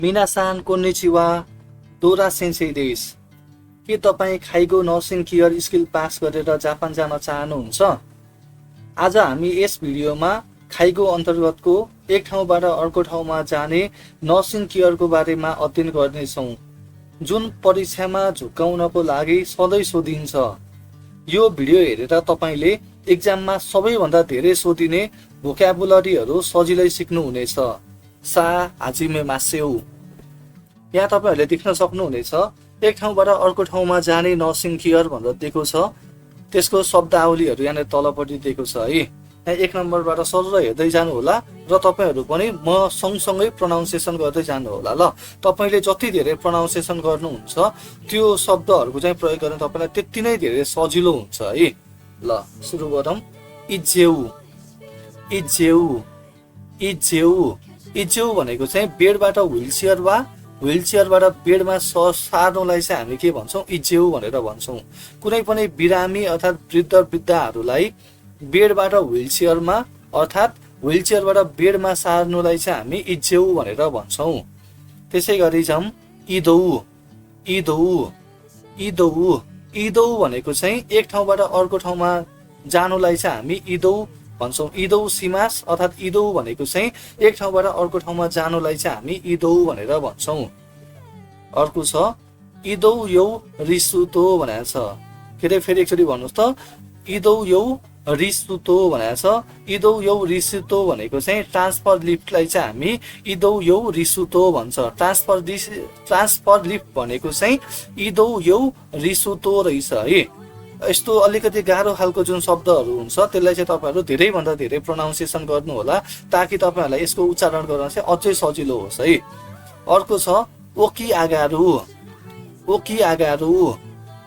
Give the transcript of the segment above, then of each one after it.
मिनासान कोन्निचिवा दोरा सेन्सेई देश। के तपाईँ खाइगो नर्सिङ केयर स्किल पास गरेर जापान जान चाहनुहुन्छ? आज हामी यस भिडियोमा खाइगो अन्तर्गतको एक ठाउँबाट अर्को ठाउँमा जाने नर्सिङ केयरको बारेमा अध्ययन गर्नेछौँ, जुन परीक्षामा झुक्काउनको लागि सधैँ सोधिन्छ। यो भिडियो हेरेर तपाईँले एक्जाममा सबैभन्दा धेरै सोधिने भोक्याबुलरीहरू सजिलै सिक्नुहुनेछ। सा हाजिमे मासेउ। यहाँ तपाईँहरूले देख्न सक्नुहुनेछ एक ठाउँबाट अर्को ठाउँमा जाने नर्सिङ केयर भनेर दिएको छ। त्यसको शब्दावलीहरू यहाँ तलपट्टि दिएको छ है। यहाँ एक नम्बरबाट सरर हेर्दै जानु होला र तपाईँहरू पनि म सँगसँगै प्रोनाउन्सिएसन गर्दै जानु होला। ल, तपाईँले जति धेरै प्रोनाउन्सिएसन गर्नुहुन्छ त्यो शब्दहरूको चाहिँ प्रयोग गर्न तपाईँलाई त्यति नै धेरै सजिलो हुन्छ है। ल, सुरु गरौँ। इजेउ इजेउ इजेउ इजेउ भनेको चाहिँ बेडबाट व्हिलचेयर वा व्हिलचेयरबाट बेडमा सार्नुलाई चाहिँ हामी के भन्छौँ? इजेउ भनेर भन्छौँ। कुनै पनि बिरामी अर्थात् वृद्ध वृद्धाहरूलाई बेडबाट व्हिलचेयरमा अर्थात् व्हिलचेयरबाट बेडमा सार्नुलाई चाहिँ हामी इजेउ भनेर भन्छौँ। त्यसै गरी जाउँ इदौ इदौ इदौ इदौ भनेको चाहिँ एक ठाउँबाट अर्को ठाउँमा जानुलाई चाहिँ हामी इदौ भन्छौँ। इदौ सिमास अर्थात् इदौ भनेको चाहिँ एक ठाउँबाट अर्को ठाउँमा जानुलाई चाहिँ हामी इदौ भनेर भन्छौँ। अर्को छ इदौ यौ रिसुतो भनेको छ। के अरे फेरि एकचोटि भन्नुहोस् त, इदौ यौ रिसुतो भनेको छ। इदौ यौ रिसुतो भनेको चाहिँ ट्रान्सफर लिफ्टलाई चाहिँ हामी इदौ यौ रिसुतो भन्छ। ट्रान्सफर लिफ्ट भनेको चाहिँ इदौ यौ रिसुतो रहेछ है। यस्तो अलिकति गाह्रो खालको जुन शब्दहरू हुन्छ त्यसलाई चाहिँ तपाईँहरू धेरैभन्दा धेरै प्रोनाउन्सिएसन गर्नु होला, ताकि तपाईँहरूलाई यसको उच्चारण गर्न चाहिँ अझै सजिलो होस् है। अर्को छ ओकी आगारु ओकी आगारु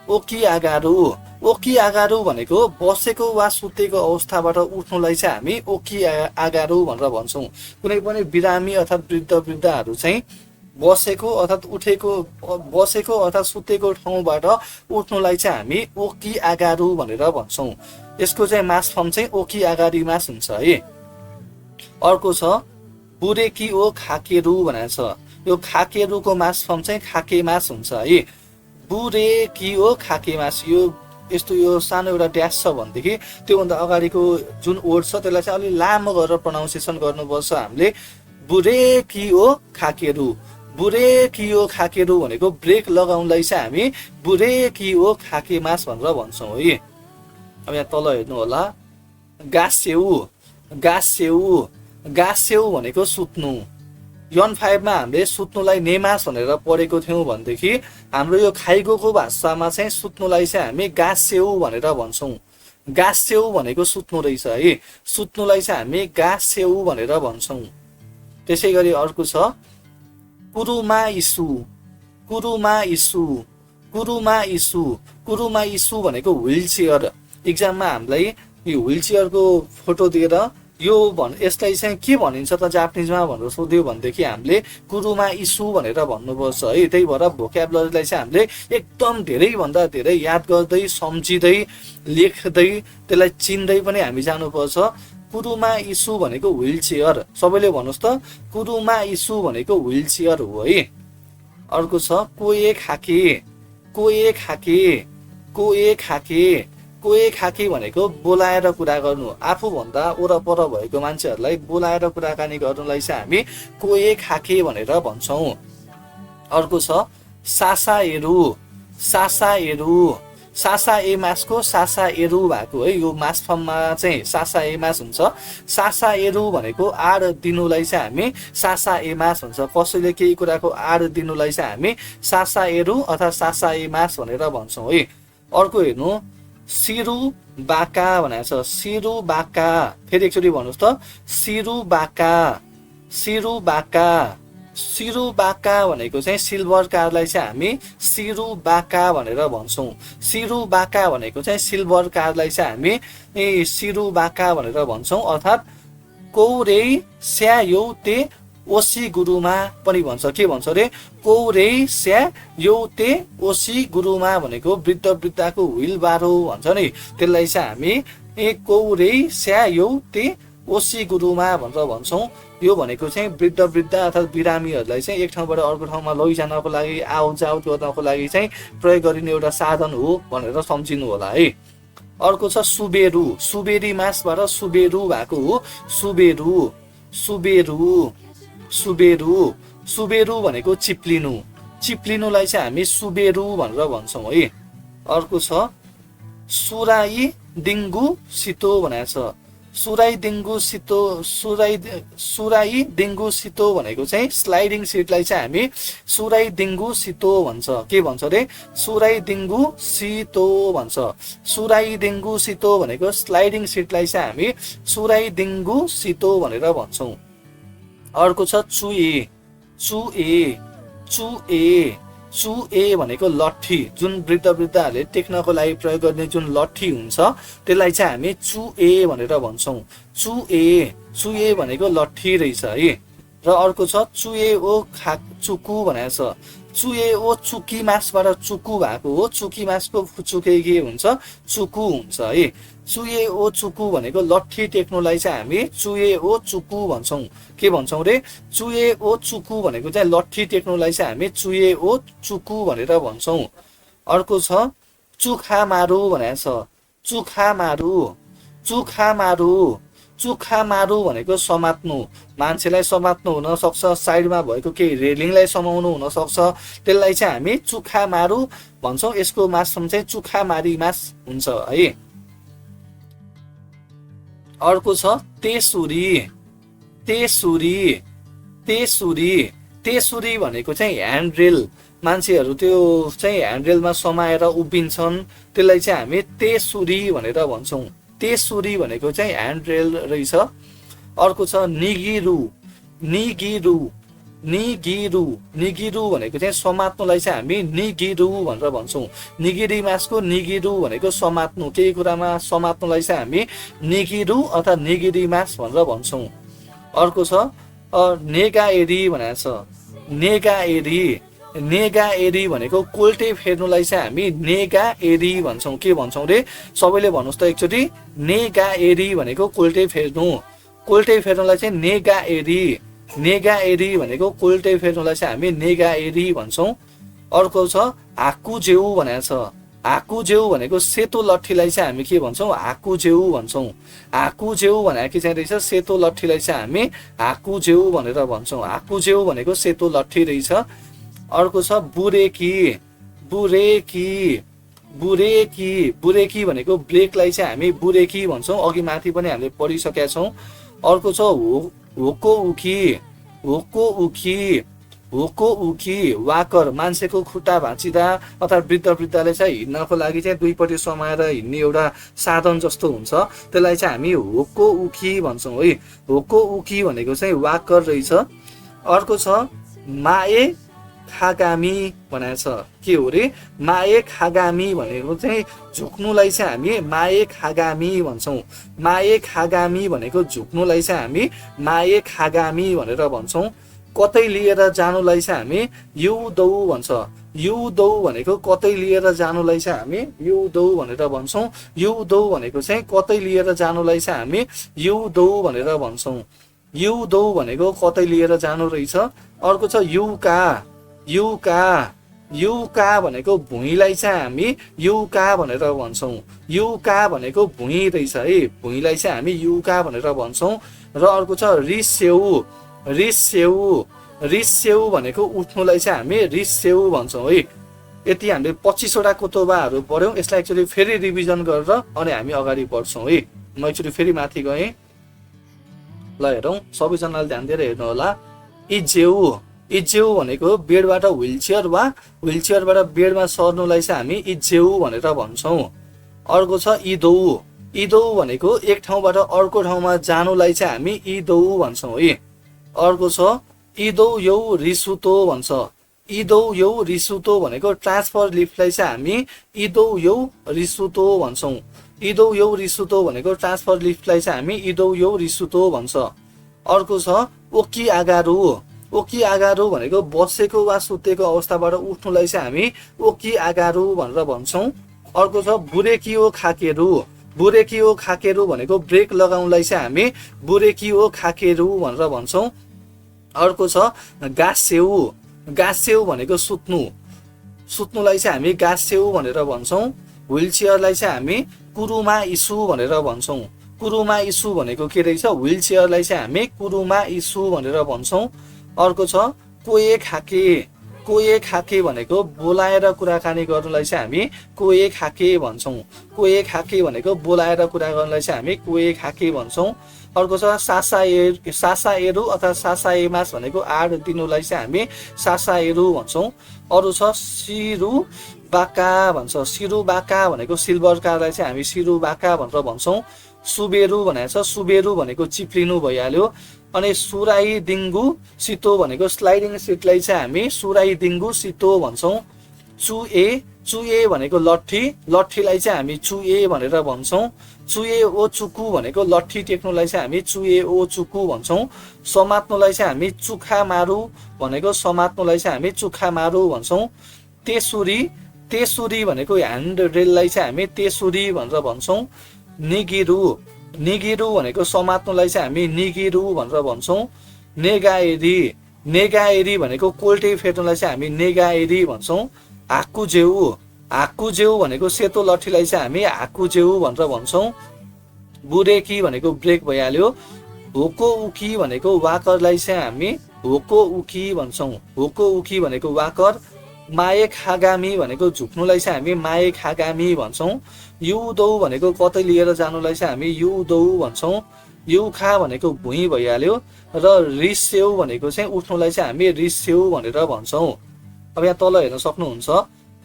ओकी आगारु ओकी आगारु भनेको बसेको वा सुतेको अवस्थाबाट उठ्नुलाई चाहिँ हामी ओकी आगारु भनेर भन्छौँ। कुनै पनि बिरामी अर्थात् वृद्ध वृद्धाहरू चाहिँ बसेको अर्थात् सुतेको ठाउँबाट उठ्नुलाई चाहिँ हामी ओकी आगारु भनेर भन्छौँ। यसको चाहिँ मास फर्म चाहिँ ओकी आगारी मास हुन्छ है। अर्को छ बुरेकी ओ खाकेरु भनेको छ। यो खाकेरुको मास फर्म चाहिँ खाके मास हुन्छ है। बुरेकी ओ खाके मास। यो यस्तो यो सानो एउटा ड्यास छ भनेदेखि त्योभन्दा अगाडिको जुन वर्ड छ त्यसलाई चाहिँ अलिक लामो गरेर प्रोनाउन्सिएसन गर्नुपर्छ हामीले। बुरेकी ओ खाकेरु बुरेकी ओ खाकेरु भनेको ब्रेक लगाउनलाई चाहिँ हामी बुरेकी ओ खाके मास भनेर भन्छौँ है। अब यहाँ तल हेर्नु होला गास्यौ गास्यौ गास्यौ भनेको सुत्नु। यन 5 मा हामीले सुत्नुलाई नेमास भनेर पढेको थियौँ भनेदेखि हाम्रो यो खाइगोको भाषामा चाहिँ सुत्नुलाई चाहिँ हामी गास्यौ भनेर भन्छौँ। गास्यौ भनेको सुत्नु रहेछ है। सुत्नुलाई चाहिँ हामी गास्यौ भनेर भन्छौँ। त्यसै गरी अर्को छ कुरुमा इसु कुरुमा इसु कुरुमा इसु कुरुमा इसु भनेको व्हिलचेयर। इक्जाममा हामीलाई यो व्हिलचेयरको फोटो दिएर यसलाई चाहिँ के भनिन्छ त जापानिजमा भनेर सोध्यो भनेदेखि हामीले कुरुमा इसु भनेर भन्नुपर्छ है। त्यही भएर भोक्याबुलरीलाई चाहिँ हामीले एकदम धेरैभन्दा धेरै याद गर्दै सम्झिँदै लेख्दै त्यसलाई चिन्दै पनि हामी जानुपर्छ। कुरुमा इसु भनेको व्हिलचेयर। सबैले भन्नुहोस् त, कुरुमा इसु भनेको व्हिलचेयर हो है। अर्को छ कोए खाके कोए खाके कोए खाके कोए खाके भनेको बोलाएर कुरा गर्नु। आफूभन्दा वरपर भएको मान्छेहरूलाई बोलाएर कुराकानी गर्नुलाई चाहिँ हामी कोए खाके भनेर भन्छौँ। अर्को छ सासा एरु सासा एरु सासा ए मासको सासा एरु भएको है। यो मास फर्ममा चाहिँ सासा ए मास हुन्छ। सासा एरु भनेको आड दिनुलाई चाहिँ हामी सासा ए मास हुन्छ। कसैले केही कुराको आड दिनुलाई चाहिँ हामी सासा एरु अथवा सासा ए मास भनेर भन्छौँ है। अर्को हेर्नु सिरु बाका भनेको छ। सिरु बाका फेरि एकचोटि भन्नुहोस् त, सिरु बाका सिरु बाका सिरु बाका भनेको चाहिँ सिल्भर कारलाई चाहिँ हामी सिरु बाका भनेर भन्छौँ। सिरु बाका भनेको चाहिँ सिल्भर कारलाई चाहिँ हामी सिरु बाका भनेर भन्छौँ। अर्थात् कौरे स्या यौते ओसी गुरुमा पनि भन्छ। के भन्छ अरे? कौरे स्या यौते ओसी गुरुमा भनेको वृद्ध वृद्धाको व्हिल बारो भन्छ नि, त्यसलाई चाहिँ हामी कौरे स्या यौते ओसी गुरुमा भनेर भन्छौँ। यो भनेको चाहिँ वृद्ध वृद्ध अर्थात् बिरामीहरूलाई चाहिँ एक ठाउँबाट अर्को ठाउँमा लैजानको लागि आउजाउ गर्नको लागि चाहिँ प्रयोग गरिने एउटा साधन हो भनेर सम्झिनु होला है। अर्को छ सुबेरु, सुबेरी मासबाट सुबेरु भएको हो। सुबेरु सुबेरु सुबेरु सुबेरु भनेको चिप्लिनु, चिप्लिनुलाई चाहिँ हामी सुबेरु भनेर भन्छौँ है। अर्को छ सुराई दिङ्गु सितो भनेको छ। सुराई दिङ्गु सितो, सुराई दिङ्गु सितो भनेको चाहिँ स्लाइडिङ सिटलाई चाहिँ हामी सुराई दिङ्गु सितो भन्छ। के भन्छ रे? सुराई दिङ्गु सितो भन्छ। सुराई दिङ्गु सितो भनेको स्लाइडिङ सिटलाई चाहिँ हामी सुराई दिङ्गु सितो भनेर भन्छौँ। अर्को छ चुए, चुए चुए चुए भनेको लट्ठी, जुन वृद्ध वृद्धहरूले टेक्नको लागि प्रयोग गर्ने जुन लट्ठी हुन्छ त्यसलाई चाहिँ हामी चुए भनेर भन्छौँ। चुए, चुए भनेको लट्ठी रहेछ है। र अर्को छ चुए ओ खा चुकु भनेको छ। चुए ओ चुकी मासबाट चुकु भएको हो। चुकी मासको फुचुके के हुन्छ? चुकु हुन्छ है। चुए ओ चुकु भनेको लट्ठी टेक्नोलाई चाहिँ हामी चुए ओ चुकु भन्छौँ। के भन्छौँ रे? चुए ओ चुकु भनेको चाहिँ लट्ठी टेक्नोलाई चाहिँ हामी चुए ओ चुकु भनेर भन्छौँ। अर्को छ चुखा मारु भनेको छ। चुखा मारु, चुखा मारु, चुखा मारु भनेको समात्नु, मान्छेलाई समात्नु हुन सक्छ, साइडमा भएको केही रेलिङलाई समाउनु हुन सक्छ, त्यसलाई चाहिँ हामी चुखा मारु भन्छौँ। यसको मासम चाहिँ चुखा मारी मास हुन्छ है। अर्को छ तेसुरी, तेसुरी तेसुरी तेसुरी भनेको चाहिँ ह्यान्डरेल, मान्छेहरू त्यो चाहिँ ह्यान्डरेलमा समाएर उभिन्छन्, त्यसलाई चाहिँ हामी तेसुरी भनेर भन्छौँ। तेसुरी भनेको चाहिँ ह्यान्डरेल रहेछ। अर्को छ निगिरु, निगिरु निगिरु निगिरु भनेको चाहिँ समात्नुलाई चाहिँ हामी निगिरु भनेर भन्छौँ। निगिरी मासको निगिरु भनेको समात्नु, केही कुरामा समात्नुलाई चाहिँ हामी निगिरु अथवा निगिरी मास भनेर भन्छौँ। अर्को छ नेगाएरी भनेको छ। नेगाएरी, नेगाएरी भनेको कोल्टे फेर्नुलाई चाहिँ हामी नेगाएरी भन्छौँ। के भन्छौँ रे? सबैले भन्नुहोस् त एकचोटि। नेगाएरी भनेको कोल्टे फेर्नु, कोल्टे फेर्नुलाई चाहिँ नेगाएरी, नेगाएरी भनेको कोल्टे फेर्नुलाई चाहिँ हामी नेगाएरी भन्छौँ। अर्को छ हाकुजेउ भनेको छ। हाकुजेउ भनेको सेतो लट्ठीलाई चाहिँ हामी के भन्छौँ? हाकुजेउ भन्छौँ। हाकुजेउ भनेको चाहिँ रहेछ सेतो लट्ठीलाई चाहिँ हामी हाकुजेउ भनेर भन्छौँ। हाकुजेउ भनेको सेतो लट्ठी रहेछ। अर्को छ बुरेकी, बुरेकी बुरेकी बुरेकी भनेको ब्रेकलाई चाहिँ हामी बुरेकी भन्छौँ। अघि माथि पनि हामीले पढिसकेका छौँ। अर्को छ होको उखी, होको उखी, होको उखी वाकर, मान्छेको खुट्टा भाँचिँदा अथवा वृद्ध वृद्धले चाहिँ हिँड्नको लागि चाहिँ दुईपट्टि समाएर हिँड्ने एउटा साधन जस्तो हुन्छ, त्यसलाई चाहिँ हामी होको उखी भन्छौँ है। होको उखी भनेको चाहिँ वाकर रहेछ। अर्को छ माए खागामी भनेको छ। के हो रे? माए खागामी भनेको चाहिँ झुक्नुलाई चाहिँ हामी माए खागामी भन्छौँ। माए खागामी भनेको झुक्नुलाई चाहिँ हामी माए खागामी भनेर भन्छौँ। कतै लिएर जानुलाई चाहिँ हामी युदौ भन्छ। युदौ भनेको कतै लिएर जानुलाई चाहिँ हामी युदौ भनेर भन्छौँ। युदौ भनेको चाहिँ कतै लिएर जानुलाई चाहिँ हामी युदौ भनेर भन्छौँ। युदौ भनेको कतै लिएर जानु रहेछ। अर्को छ युका, युका, युका भनेको भुइँलाई चाहिँ हामी युका भनेर भन्छौँ। युका भनेको भुइँ रहेछ है, भुइँलाई चाहिँ हामी युका भनेर भन्छौँ। र अर्को छ रिस्यौ, रिस्यौ, रिस्यौ भनेको उठ्नुलाई चाहिँ हामी रिस्यौ भन्छौँ है। यति हामीले 25वटा कोतोबाहरू पढ्यौँ। यसलाई एक्चुअली फेरि रिभिजन गरेर अनि हामी अगाडि बढ्छौँ है। म एक्चुअली फेरि माथि गएँ। ल हेरौँ, सबैजनाले ध्यान दिएर हेर्नु होला। इजेउ, इजेउ भनेको बेडबाट व्हिलचेयर वा व्हिलचेयरबाट बेडमा सर्नुलाई चाहिँ हामी इजेउ भनेर भन्छौँ। अर्को छ इदौ, इदौ भनेको एक ठाउँबाट अर्को ठाउँमा जानुलाई चाहिँ हामी इदौ भन्छौँ है। अर्को छ इदौ यौ रिसुतो भन्छ। इदौ यौ रिसुतो भनेको ट्रान्सफर लिफ्टलाई चाहिँ हामी इदौ यौ रिसुतो भन्छौँ। इदौ यौ रिसुतो भनेको ट्रान्सफर लिफ्टलाई चाहिँ हामी इदौ यौ रिसुतो भन्छ। अर्को छ ओकी आगारु, ओकी आगारु भनेको बसेको वा सुतेको अवस्थाबाट उठ्नुलाई चाहिँ हामी ओकी आगारु भनेर भन्छौँ। अर्को छ बुरेकियो खाकेरु, बुरेकियो खाकेरु भनेको ब्रेक लगाउनलाई चाहिँ हामी बुरेकियो खाकेरु भनेर भन्छौँ। अर्को छ गास्सेउ। गास्सेउ भनेको सुत्नु, सुत्नुलाई चाहिँ हामी गास्सेउ भनेर भन्छौँ। व्हिल चेयरलाई चाहिँ हामी कुरुमा इसु भनेर भन्छौँ। कुरुमा इसु भनेको के रहेछ, व्हिल चेयरलाई चाहिँ हामी कुरुमा इसु भनेर भन्छौँ। अर्को छ कोए खाके। कोए खाके भनेको बोलाएर कुराकानी गर्नुलाई चाहिँ हामी कोए खाके भन्छौँ। कोए खाके भनेको बोलाएर कुरा गर्नुलाई चाहिँ हामी कोए खाके भन्छौँ। अर्को छ सासाएरु अथवा सासाएमास भनेको आड दिनुलाई चाहिँ हामी सासाएरु भन्छौँ। अरू छ सिरु बाका भन्छ। सिरु बाका भनेको सिल्भर कारलाई चाहिँ हामी सिरु बाका भनेर भन्छौँ। सुबेरु भनेको छ, सुबेरु भनेको चिप्लिनु भइहाल्यो। अनि सुराई दिङ्गु सितो भनेको स्लाइडिङ सिटलाई चाहिँ हामी सुराई दिङ्गु सितो भन्छौँ। चुए, चुए भनेको लट्ठी, लट्ठीलाई चाहिँ हामी चुए भनेर भन्छौँ। चुए ओ चुकु भनेको लट्ठी टेक्नुलाई चाहिँ हामी चुए ओ चुकु भन्छौँ। समात्नुलाई चाहिँ हामी चुखा मारु भनेको समात्नुलाई चाहिँ हामी चुखा मारु भन्छौँ। तेसुरी, तेसुरी भनेको ह्यान्ड रेललाई चाहिँ हामी तेसुरी भनेर भन्छौँ। निगिरु, निगिरु भनेको समात्नुलाई चाहिँ हामी निगिरु भनेर भन्छौँ। नेगाएरी, नेगाएरी भनेको कोल्टे फेर्नुलाई चाहिँ हामी नेगाएरी भन्छौँ। हाकुजेउ, हाकुजेउ भनेको सेतो लट्ठीलाई चाहिँ हामी हाकुजेउ भनेर भन्छौँ। बुरेकी भनेको ब्रेक भइहाल्यो। होको उकी भनेको वाकरलाई चाहिँ हामी होको उकी भन्छौँ। होको उकी भनेको वाकर। माए खागामी भनेको झुक्नुलाई चाहिँ हामी माए खागामी भन्छौँ। युदौ भनेको कतै लिएर जानुलाई चाहिँ हामी युदौ भन्छौँ। युखा भनेको भुइँ भइहाल्यो। र रिस्यौ भनेको चाहिँ उठ्नुलाई चाहिँ हामी रिस्यौ भनेर भन्छौँ। अब यहाँ तल हेर्न सक्नुहुन्छ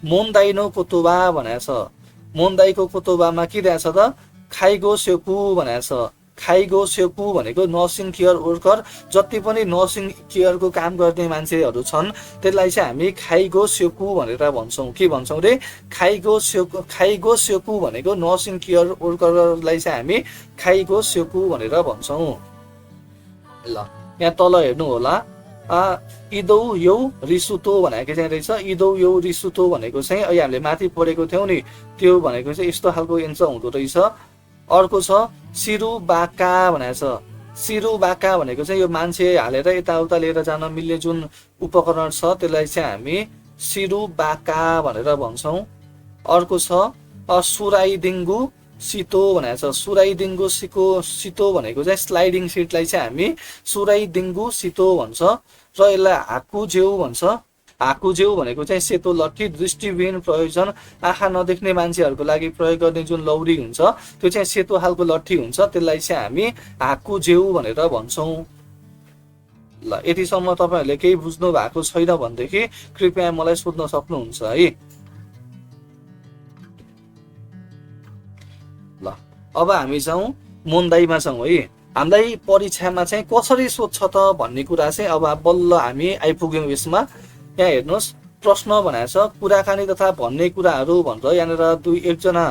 मोन्दाइनो कोतोबा भनेको छ। मोन्दाइको कोतोबामा के रहेछ त, खाइगो सेकु भनेको छ। खाइगो सेकु भनेको नर्सिङ केयर वर्कर, जति पनि नर्सिङ केयरको काम गर्ने मान्छेहरू छन् त्यसलाई चाहिँ हामी खाइगो सेकु भनेर भन्छौँ। के भन्छौँ रे, खाइगो सेकु। खाइगो सेकु भनेको नर्सिङ केयर वर्करलाई चाहिँ हामी खाइगो सेकु भनेर भन्छौँ। ल यहाँ तल हेर्नु होला, इदौ यौ रिसुतो भनेको चाहिँ रहेछ। इदौ यौ रिसुतो भनेको चाहिँ अहिले हामीले माथि पढेको थियौँ नि, त्यो भनेको चाहिँ यस्तो खालको एन्सर हुँदो रहेछ। अर्को छ सिरु बाका भनेको छ। सिरु बाका भनेको चाहिँ यो मान्छे हालेर यताउता लिएर जान मिल्ने जुन उपकरण छ त्यसलाई चाहिँ हामी सिरु बाका भनेर भन्छौँ। अर्को छ सुराई दिङ्गु सितो भनेको छ। सुराई दिङ्गु सितो भनेको चाहिँ स्लाइडिङ सिटलाई चाहिँ हामी सुराई दिङ्गु सितो भन्छ। र यसलाई हाकुजेउ भन्छ। हाकुजेउ भनेको चाहिँ सेतो लट्ठी, दृष्टिविहीन प्रयोजन, आँखा नदेख्ने मान्छेहरूको लागि प्रयोग गर्ने जुन लौरी हुन्छ त्यो चाहिँ सेतो खालको लट्ठी हुन्छ, त्यसलाई चाहिँ हामी हाकुजेउ भनेर भन्छौँ। ल यतिसम्म तपाईँहरूले केही बुझ्नु भएको छैन भनेदेखि कृपया मलाई सोध्न सक्नुहुन्छ है। ल अब हामी जाउँ मोन्दाइमा छौँ है। हामीलाई परीक्षामा चाहिँ कसरी सोध्छ त भन्ने कुरा चाहिँ अब बल्ल हामी आइपुग्यौँ यसमा। यहाँ हेर्नुहोस् प्रश्न भनेको छ कुराकानी तथा भन्ने कुराहरू भनेर यहाँनिर एकजना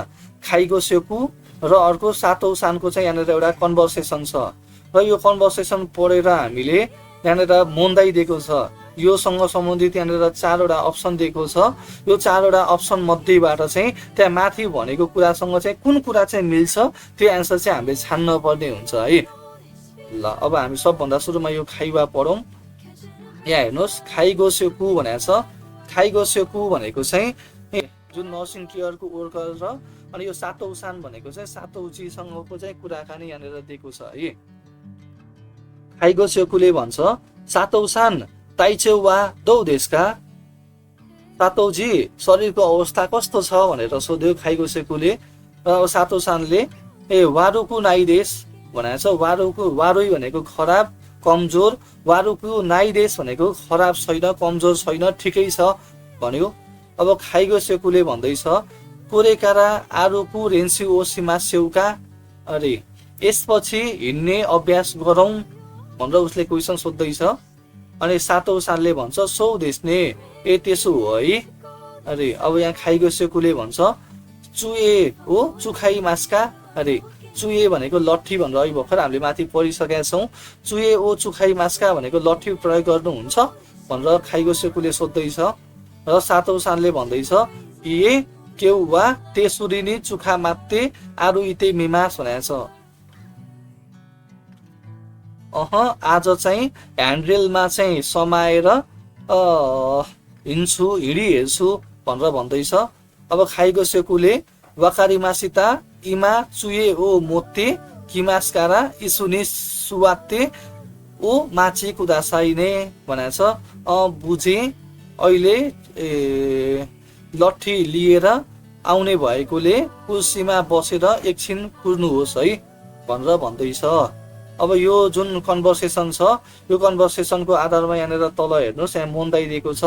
खाइगो सेकु र अर्को सातौँ सानको चाहिँ यहाँनिर एउटा कन्भर्सेसन छ। र यो कन्भर्सेसन पढेर हामीले यहाँनिर मोन्दाइ दिएको छ। योसँग सम्बन्धित यहाँनिर 4वटा अप्सन दिएको छ। यो 4वटा अप्सन मध्येबाट चाहिँ त्यहाँ माथि भनेको कुरासँग चाहिँ कुन कुरा चाहिँ मिल्छ त्यो एन्सर चाहिँ हामीले छान्न पर्ने हुन्छ है। ल अब हामी सबभन्दा सुरुमा यो खाइवा पढौँ। यहाँ हेर्नुहोस् खाइगो सेकु भनेको छ। खाइगो सेकु भनेको चाहिँ जुन नर्सिङ केयरको वर्कर र अनि यो सातौँ सान भनेको चाहिँ सातौँ जीसँगको चाहिँ कुराकानी यहाँनिर दिएको छ है। खाइगो सेकुले भन्छ सातौँ सान ताइचे वा दौ देशका। सातौँ जी शरीरको अवस्था कस्तो छ भनेर सोध्यो खाइगो सेकुले। र सातौँ सानले वारुकु नाइ देश भनेको छ। वारुकु, वारुई भनेको खराब, कमजोर। वारुकु नाइ देश भनेको खराब छैन, कमजोर छैन, ठिकै छ भन्यो। अब खाइगो सेकुले भन्दैछ कोरेकारा आरुकु रेन्सी ओसीमा सेउका। अरे यसपछि हिँड्ने अभ्यास गरौँ भनेर उसले क्वेसन सोध्दैछ। अनि सातौँ सालले भन्छ सौ देशने ए त्यसो हो है। अरे अब यहाँ खाइगो सेकुले भन्छ चुए हो चुखाई मास्का। अरे चुए भनेको लट्ठी भनेर अहिले भर्खर हामीले माथि पढिसकेका छौँ। चुए ओ चुखाई मास्का भनेको लट्ठी प्रयोग गर्नुहुन्छ भनेर खाइगो सेकुले सोध्दैछ। र सातौँ सानले भन्दैछ ए केउ वा तेसुरी नि चुखा मात्ते आरु इते मिमास भनेको छ। आज चाहिँ ह्यान्डरेलमा चाहिँ समाएर हिँड्छु हिँडिहेर्छु भनेर भन्दैछ। अब खाइगो सेकुले वाकारी मासिता इमा चुए ओ मोत्ते किमास्कारा इसुनि सुवात्ते ओ माची कुदासाई ने भनेको छ। बुझे अहिले लट्ठी लिएर आउने भएकोले कुर्सीमा बसेर एकछिन कुर्नुहोस् है भनेर भन्दैछ। अब यो जुन कन्भर्सेसन छ यो कन्भर्सेसनको आधारमा यहाँनिर तल हेर्नुहोस्, यहाँ मोन्दाइ दिएको छ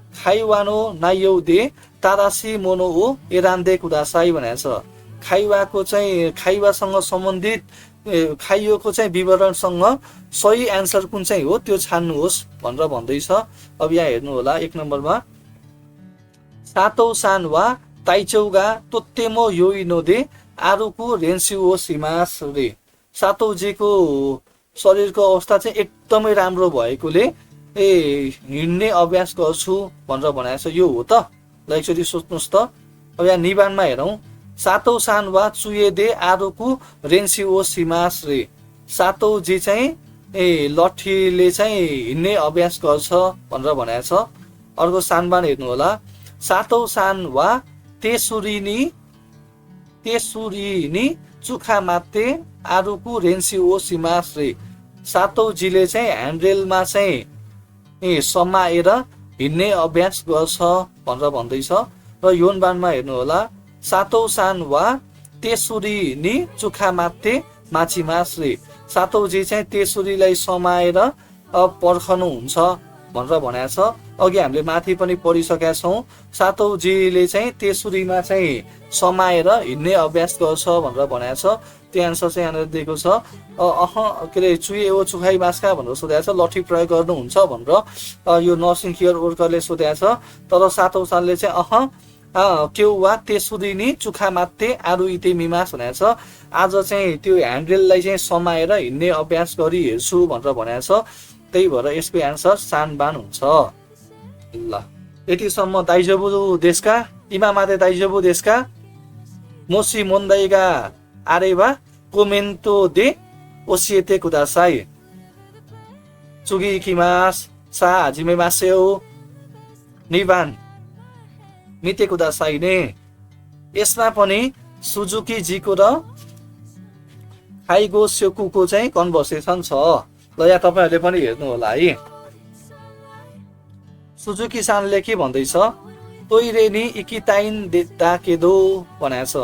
खाइवानो नायौ दे तारासी मोनो ओ एरान्दे कुदासाई भनेको छ। खाइवाको चाहिँ खाइवासँग सम्बन्धित खाइयोको चाहिँ विवरणसँग सही एन्सर कुन चाहिँ हो त्यो छान्नुहोस् भनेर भन्दैछ। अब यहाँ हेर्नु होला 1 नम्बरमा सातौं सान वा ताइचौगा तोत्तेमो योइनोदे आरुको रेन्सिओ सिमास रे। सातौजीको शरीरको अवस्था चाहिँ एकदमै राम्रो भएकोले हिँड्ने अभ्यास गर्छु भनेर भनेको छ। यो हो त? ल एकचोटि सोच्नुहोस् त। अब यहाँ निबानमा हेरौँ, सातौं सान वा चुएदे आरुको रेन्सिओ सिमास रे। सातौजी चाहिँ लट्ठीले चाहिँ हिँड्ने अभ्यास गर्छ भनेर भनेको छ। अर्को सानबान हेर्नु होला, सातौं सान वा तेसुरी नि चुखा मात्ते आरुको रेन्सिओ सिमास रे। सातौजीले चाहिँ ह्यान्डरेलमा चाहिँ समाएर हिँड्ने अभ्यास गर्छ भनेर भन्दैछ। र योनबानमा हेर्नु होला, सातौं सान वा तेसुरी नि चुखा मात्ते माछी मास रे। सातौजी चाहिँ तेसुरीलाई समाएर पर्खनुहुन्छ भनेर भनेको छ। अघि हामीले माथि पनि पढिसकेका छौँ, सातौजीले चाहिँ तेसुरीमा चाहिँ समाएर हिँड्ने अभ्यास गर्छ भनेर भनेको छ। त्यो एन्सर चाहिँ यहाँनिर दिएको छ। के अरे चुए ओ चुखाइ मास्का भनेर सोधेको छ, लट्ठी प्रयोग गर्नुहुन्छ भनेर यो नर्सिङ केयर वर्करले सोधेको छ। तर सातौं सालले चाहिँ केउ वा तेसुरी नि चुखा मात्ते आरु इते मिमास भनेको छ। आज चाहिँ त्यो ह्यान्डरेललाई चाहिँ समाएर हिँड्ने अभ्यास गरिहेर्छु भनेर भनेको छ। त्यही भएर यसको एन्सर सानबान हुन्छ। ल यतिसम्म दाइजबु देशका इमामाते दाइजबु देशका मोसी मोन्दाइगा आरेबा कोमेन्टो दे ओसिएते कुदासाई चुगी किमास सा हाजिमे मासेउ निबान मिते कुदासाई ने। यसमा पनि सुजुकी जीको र खाइगो सेकुको चाहिँ कन्भर्सेसन छ। ल यहाँ तपाईहरुले पनि हेर्नु होला है। सुजुकी सानले के भन्दैछ, तोइरे नि इकिताइन दाकेदो भनेको छ।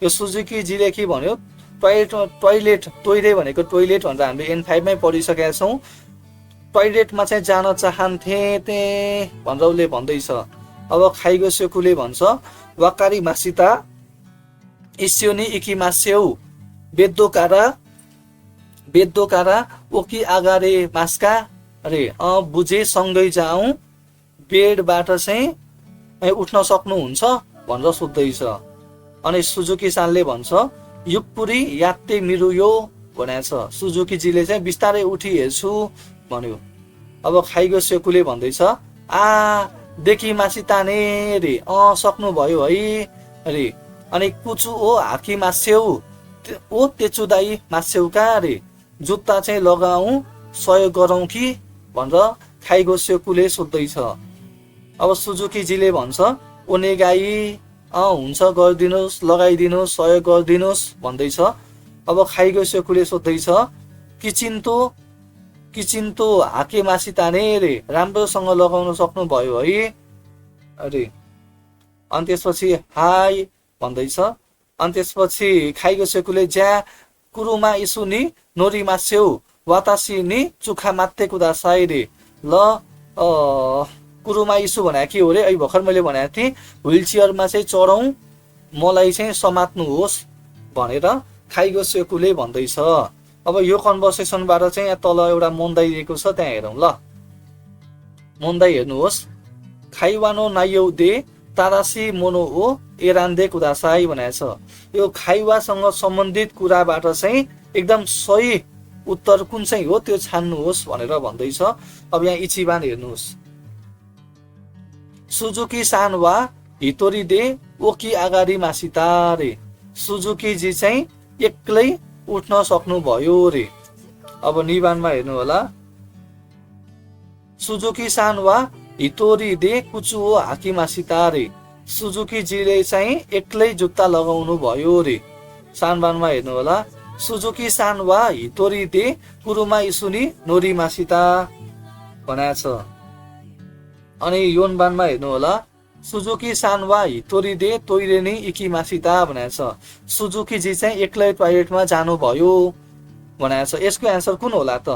यो सुजुकी जीले के भन्यो, टोइलेट तोइरे भनेको टोइलेट भनेर हामीले N5 मै पढिसकेका छौँ। टोइलेटमा चाहिँ जान चाहन्थे भनेर उसले भन्दैछ। अब खाइगो सेकुले भन्छ वाकारी मासिता इस्योनी इकी मास्यौ बेद्दोकारा ओकी आगारे मास्का अरे बुझे सँगै जाउँ बेडबाट चाहिँ उठ्न सक्नुहुन्छ भनेर सोध्दैछ। अनि सुजुकी सानले भन्छ युपुरी यात्ते मिरु यो भनेको छ। सुजुकीजीले चाहिँ बिस्तारै उठी हेर्छु भन्यो। अब खाइगो सेकुले भन्दैछ देखि मासी ताने रे सक्नुभयो है अरे। अनि कुचु ओ हाकी मास्यौ ओ तेचुदाई मास्यौका रे। जुत्ता चाहिँ लगाऊ सहयोग गरौँ कि भनेर खाइगो सेकुले सोध्दैछ। अब सुजुकीजीले भन्छ ओनेगाई हुन्छ गरिदिनुहोस्, लगाइदिनुहोस्, सहयोग गरिदिनुहोस् भन्दैछ। अब खाइगो सेकुले सोध्दैछ किचिन्तो हाके मासी ताने रे, राम्रोसँग लगाउन सक्नुभयो है अरे। अनि त्यसपछि हाई भन्दैछ। अनि त्यसपछि खाइगो सेकुले ज्या कुरुमा इसुनी नोरी मास्यौ वातासी नि चुखा मात्ते कुदासाई रे। ल कुरुमा इसु भनेको के हो रे, अहिले भर्खर मैले भनेको थिएँ व्हिल चेयरमा चाहिँ चढौँ मलाई चाहिँ समात्नुहोस् भनेर खाइगो सेकुले भन्दैछ। अब यो कन्भर्सेसनबाट चाहिँ यहाँ तल एउटा मोन्दाइ दिएको छ, त्यहाँ हेरौँ ल। मोन्दाइ हेर्नुहोस्, खाइवानो नायौ दे तारासी मोनो ओ एरान्दे कुदासाई भनेको छ। यो खाइवासँग सम्बन्धित कुराबाट चाहिँ एकदम सही उत्तर कुन चाहिँ हो त्यो छान्नुहोस् भनेर भन्दैछ। अब यहाँ इचिबान हेर्नुहोस्, सुजुकी सान वा हितोरी दे ओकी अगाडि मासिता रे सुजुकीजी चाहिँ एक्लै उठ्न सक्नुभयो रे। अब निबानमा हेर्नु होला, सुजुकी सान वा हितोरी दे कुचुओ हाकिमासिता रे सुजुकीजीले चाहिँ एक्लै जुत्ता लगाउनु भयो रे। सानबानमा हेर्नु होला, सुजुकी सान वा हितोरी दे कुरुमा इसुनी नोरिमासिता भनेको छ। अनि योनबानमा हेर्नु होला, सुजुकी सान वा हितोरी दे तोइरेनी इकिमासिता भनेको छ। सुजुकीजी चाहिँ एक्लै टोयलेटमा जानुभयो भनेको छ। यसको एन्सर कुन होला त?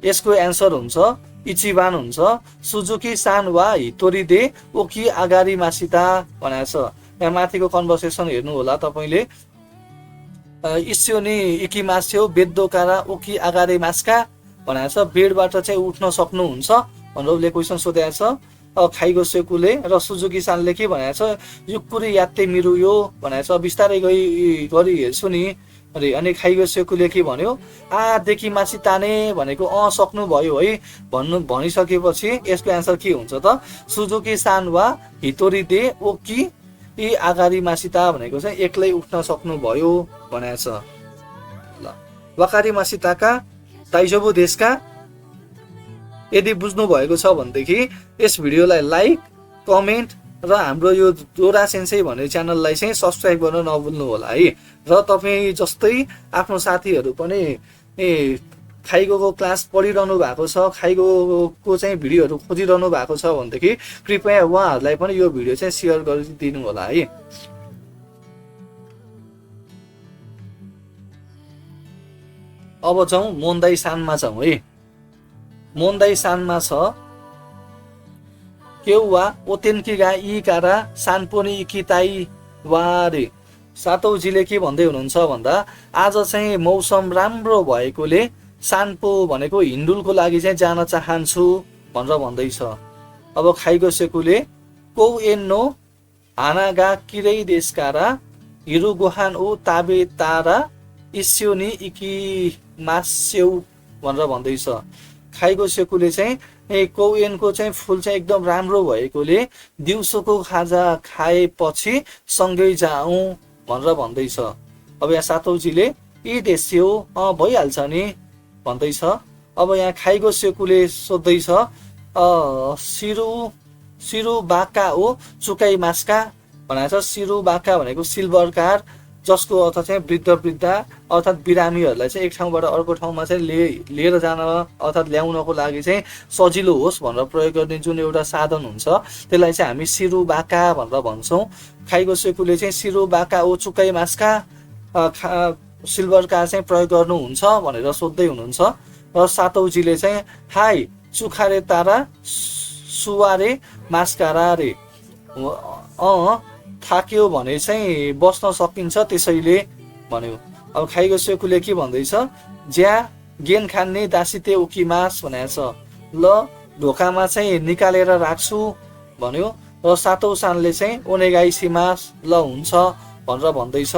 यसको एन्सर हुन्छ इचिबान हुन्छ। सुजुकी सान वा हितोरी दे ओकी अगाडि मासिता भनेको छ। यहाँ माथिको कन्भर्सेसन हेर्नु होला तपाईले। इस्योनी इकिमास्यो बेद्दोकारा ओकी अगाडि मास्का भनेको छ। बेडबाट चाहिँ उठ्न सक्नुहुन्छ भनेर उसले क्वेसन सोधेको छ। खाइगो सेकुले र सुजुकी सानले के भनेको छ, युक्कुरी यात्ते मिरु यो भनेको छ। बिस्तारै गरी हेर्छु नि अरे। अनि खाइगो सेकुले के भन्यो, देखि मासी ताने भनेको सक्नु भयो है भनिसकेपछि यसको एन्सर के हुन्छ त? सुजुकी सान वा हितोरी दे ओकी यी अगाडि मासिता भनेको चाहिँ एक्लै उठ्न सक्नु भयो भनेको छ। ल वाकारी मासिताका दाइजोबु देशका। यदि बुझ्नु भएको छ भनेदेखि यस भिडियोलाई लाइक, कमेन्ट र हाम्रो यो दोरा सेन्सेई भन्ने च्यानललाई चाहिँ सब्स्क्राइब गर्न नभुल्नु होला है। र तपाईँ जस्तै आफ्नो साथीहरू पनि खाइगोको क्लास पढिरहनु भएको छ, खाइगोको चाहिँ भिडियोहरू खोजिरहनु भएको छ भनेदेखि कृपया उहाँहरूलाई पनि यो भिडियो चाहिँ सेयर गरिदिनु होला है। अब जाउँ मोन्दाई सानमा जाउँ है। मोन्दाई सानमा छ, केउवा ओतेन्कीगा इकारा सानपोनी इकिताई वारे। सातौजीले के भन्दै हुनुहुन्छ भन्दा, आज चाहिँ मौसम राम्रो भएकोले सानपो भनेको हिन्डुलको लागि चाहिँ जान चाहन्छु भनेर भन्दैछ। अब खाइगो सेकुले कौ एन्नो हानागा किरै देशकारा हिरु गोहान ओ ताबे तारा इस्योनी इकी मास्यौ भनेर भन्दैछ। खाइगो सेकुले चाहिँ कौएनको चाहिँ फुल चाहिँ एकदम राम्रो भएकोले दिउँसोको खाजा खाएपछि सँगै जाउँ भनेर भन्दैछ। अब यहाँ सातौजीले यी देश्यो भइहाल्छ नि भन्दैछ। अब यहाँ खाइगो सेकुले सोध्दैछ, सिरु बाका हो चुकाइ मास्का भनेको छ। सिरु बाका भनेको सिल्भर कार, जसको अर्थ चाहिँ वृद्ध वृद्धा अर्थात् बिरामीहरूलाई चाहिँ एक ठाउँबाट अर्को ठाउँमा चाहिँ लिएर जान अर्थात् ल्याउनको लागि चाहिँ सजिलो होस् भनेर प्रयोग गर्ने जुन एउटा साधन हुन्छ त्यसलाई चाहिँ हामी सिरु बाका भनेर भन्छौँ। खाइगो सेकुले चाहिँ सिरु बाका ओ चुकाइ मास्का सिल्भर कार चाहिँ प्रयोग गर्नुहुन्छ भनेर सोध्दै हुनुहुन्छ। र सातौजीले चाहिँ हाई चुखारे तारा सुवारे मास्कारा रे थाक्यो भने चाहिँ बस्न सकिन्छ त्यसैले भन्यो। अब खाइगो सेकुले के भन्दैछ, ज्या गेन खान्ने दासिते उकिमास भनेको छ। ल ढोकामा चाहिँ निकालेर राख्छु भन्यो। र सातौँ सानले चाहिँ ओनेगाई सिमास ल हुन्छ भनेर भन्दैछ।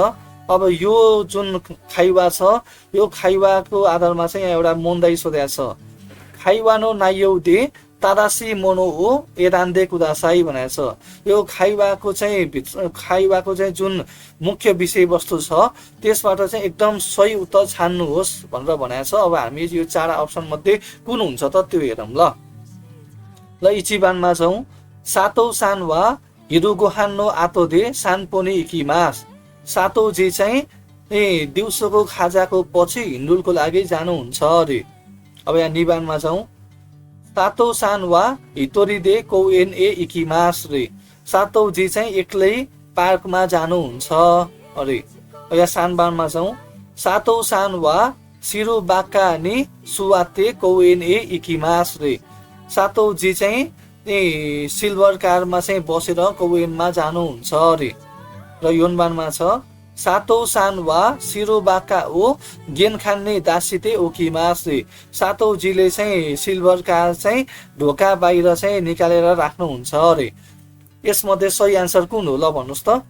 अब यो जुन खाइवा छ यो खाइवाको आधारमा चाहिँ यहाँ एउटा मोन्दाई सोधेको छ। खाइवानो नायौ दे तादासी मोनो हो एदान्दे कुदासाई भनेको छ। यो खाइवाको चाहिँ जुन मुख्य विषयवस्तु छ त्यसबाट चाहिँ एकदम सही उत्तर छान्नुहोस् भनेर भनेको छ। अब हामी यो चार अप्सन मध्ये कुन हुन्छ त त्यो हेरौँ ल इचिबानमा जाउँ। सातौँ सान वा हिरु गोहान्नो आतो दे सानपोनी इकिमास। सातौँजी चाहिँ दिउँसोको खाजाको पछि हिन्डुलको लागि जानुहुन्छ अरे। अब यहाँ निबानमा जाउँ। सातौँ सान वा हितोरी दे कौएन ए इकिमास रे। सातौँजी चाहिँ एक्लै पार्कमा जानुहुन्छ अरे। यहाँ सानबानमा जाउँ। सातौँ सान वा सिरु बाका नि सुवाते कौएन ए इकिमास रे। सातौँजी चाहिँ सिल्भर कारमा चाहिँ बसेर कौएनमा जानुहुन्छ अरे। र योनबानमा छ, सातौँ सान वा सिरु बाका ओ गेन खान्ने दासिते ओकिमास रे। सातौँजीले चाहिँ सिल्भर कार चाहिँ ढोका बाहिर चाहिँ निकालेर राख्नुहुन्छ अरे। यसमध्ये सही एन्सर कुन हो ल भन्नुहोस् त?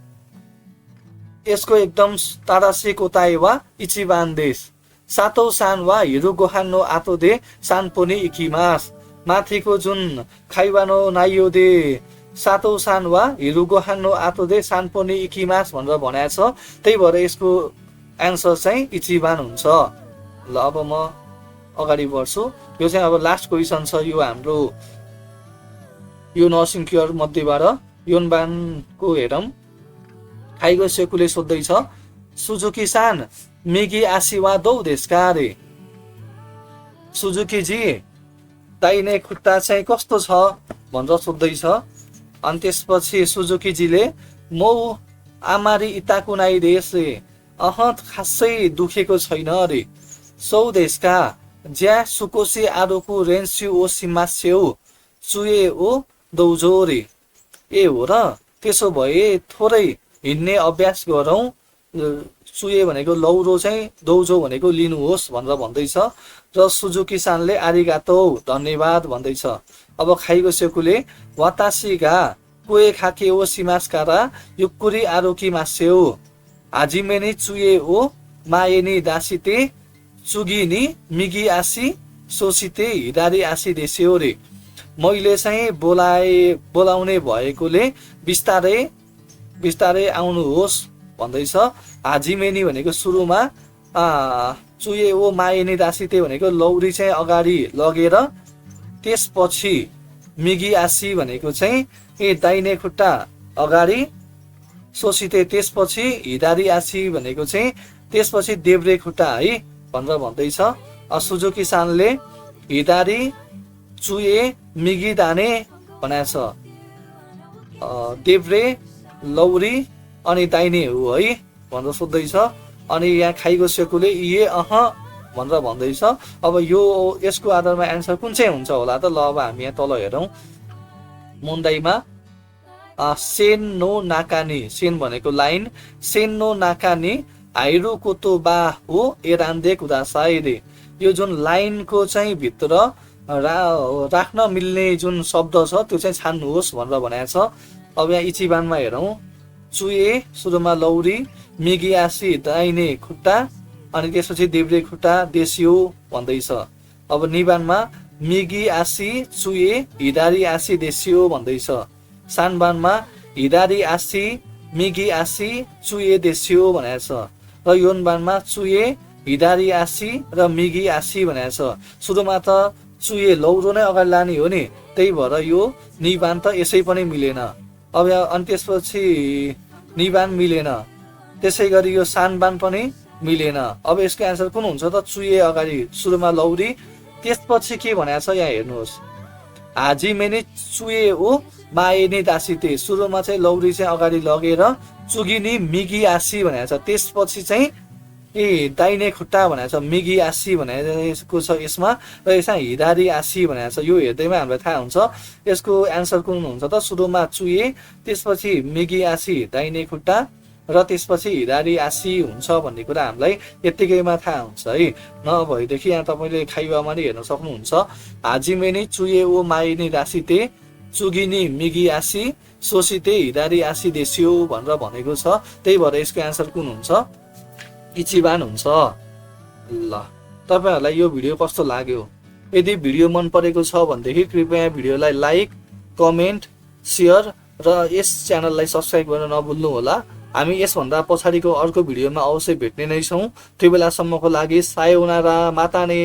यसको एकदम तादासी कोताए वा इचिबान देश। सातौँ सान वा हिरु गोहान्नो आतो दे सानपोनी इकिमास। माथिको जुन खाइबानो नाइयो दे सातो सान वा हिरुको हान्नो आतो दे सान पनि इकिमास भनेर भनेको छ। त्यही भएर यसको एन्सर चाहिँ इचिबान हुन्छ। ल अब म अगाडि बढ्छु। यो चाहिँ अब लास्ट क्वेसन छ यो हाम्रो यो नर्सिङ केयर मध्येबाट। योनबानको हेरौँ। खाइगो सेकुले सोध्दैछ सुजुकी सान मिगी आशिवा दौ देशका रे। सुजुकी जी दाहिने खुट्टा चाहिँ कस्तो छ भनेर सोध्दैछ। अनि त्यसपछि सुजुकीजीले मौ आमारी इताकुनाइ देश रे खासै दुखेको छैन रे। सौ देशका ज्या सुकोसी आरोको रेन्स्यु ओ सिमास्यौ चुए ओ दौजो रे। ए हो र, त्यसो भए थोरै हिँड्ने अभ्यास गरौँ। चुए भनेको लौरो चाहिँ दौजो भनेको लिनुहोस् भनेर भन्दैछ। र सुजुकी सानले आरिगातो धन्यवाद भन्दैछ। अब खाइगो सेकुले वातासीगा कोए खाके ओ सिमास्कारा युक्कुरी आरोकी मास्यौ हाजिमेनी चुए ओ मायेनी दासिते चुगिनी मिगी आसी सोसिते हिदारी आसी देस्यो रे। मैले चाहिँ बोलाउने भएकोले बिस्तारै बिस्तारै आउनुहोस् भन्दैछ। हाजिमेनी भनेको सुरुमा, चुए ओ मायेनी दासिते भनेको लौरी चाहिँ अगाडि लगेर, त्यसपछि मिगी आसी भनेको चाहिँ दाहिने खुट्टा अगाडि, सोसिते त्यसपछि हिदारी आसी भनेको चाहिँ त्यसपछि देब्रे खुट्टा है भनेर भन्दैछ। सुजुकी सानले हिदारी चुए मिगी दाने भनेको छ। देब्रे लौरी अनि दाहिने हो है भनेर सोध्दैछ। अनि यहाँ खाइगो सेकुले ये भनेर भन्दैछ। अब यो यसको आधारमा एन्सर कुन चाहिँ हुन्छ होला त। ल अब हामी यहाँ तल हेरौँ। मुन्दाइमा सेन नो नाकानी, सेन भनेको लाइन, सेन नो नाकानी हाइरु कोतो बा हो एरान्दे कुदासाई रे। यो जुन लाइनको चाहिँ भित्र राख्न मिल्ने जुन शब्द छ त्यो चाहिँ छान्नुहोस् भनेर भनेको छ। अब यहाँ इचिबानमा हेरौँ। चुए सुरुमा लौरी, मिगी आसी दाहिने खुट्टा, अनि त्यसपछि देब्रे खुट्टा देसियो भन्दैछ। अब निबानमा मिगी आसी चुए हिदारी आसी देसियो भन्दैछ। सानबानमा हिदारी आसी मिगी आसी चुए देसियो भनेको छ। र योनबानमा चुए हिदारी आसी र मिगी आसी भनेको छ। सुरुमा त चुए लौरो नै अगाडि लाने हो नि, त्यही भएर यो निबान त यसै पनि मिलेन। अब यहाँ अनि त्यसपछि निबान मिलेन, त्यसै गरी यो सानबान पनि मिलेन। अब यसको एन्सर कुन हुन्छ त। चुए अगाडि सुरुमा लौरी, त्यसपछि के भनेको छ यहाँ हेर्नुहोस्। हाजिमेनी चुए ओ मायेनी दासिते, सुरुमा चाहिँ लौरी चाहिँ अगाडि लगेर चुगिनी मिगी आसी भनेको छ। त्यसपछि चाहिँ दाहिने खुट्टा भनेको छ, मिगी आसी भनेको छ यसमा। र यसमा हिदारी आसी भनेको छ। यो हेर्दैमा हामीलाई थाहा हुन्छ यसको एन्सर कुन हुन्छ त। सुरुमा चुए, त्यसपछि मिगी आसी दाहिने खुट्टा, र त्यसपछि हिदारी आसी हुन्छ भन्ने कुरा हामीलाई यत्तिकैमा थाहा हुन्छ है। नभएदेखि यहाँ तपाईँले खाइबामा नि हेर्न सक्नुहुन्छ। हाजिमेनी चुए ओ मायेनी दासिते चुगिनी मिगी आसी सोसिते हिदारी आसी देसियो भनेर भनेको छ। त्यही भएर यसको एन्सर कुन हुन्छ, इचिबान हुन्छ। ल तपाईँहरूलाई यो भिडियो कस्तो लाग्यो? यदि भिडियो मन परेको छ भनेदेखि कृपया भिडियोलाई लाइक, कमेन्ट, सेयर र यस च्यानललाई सब्सक्राइब गर्न नभुल्नु होला। हामी यसभन्दा पछाडिको अर्को भिडियोमा अवश्य भेट्ने नै छौँ। त्यो बेलासम्मको लागि सायोनारा माताने।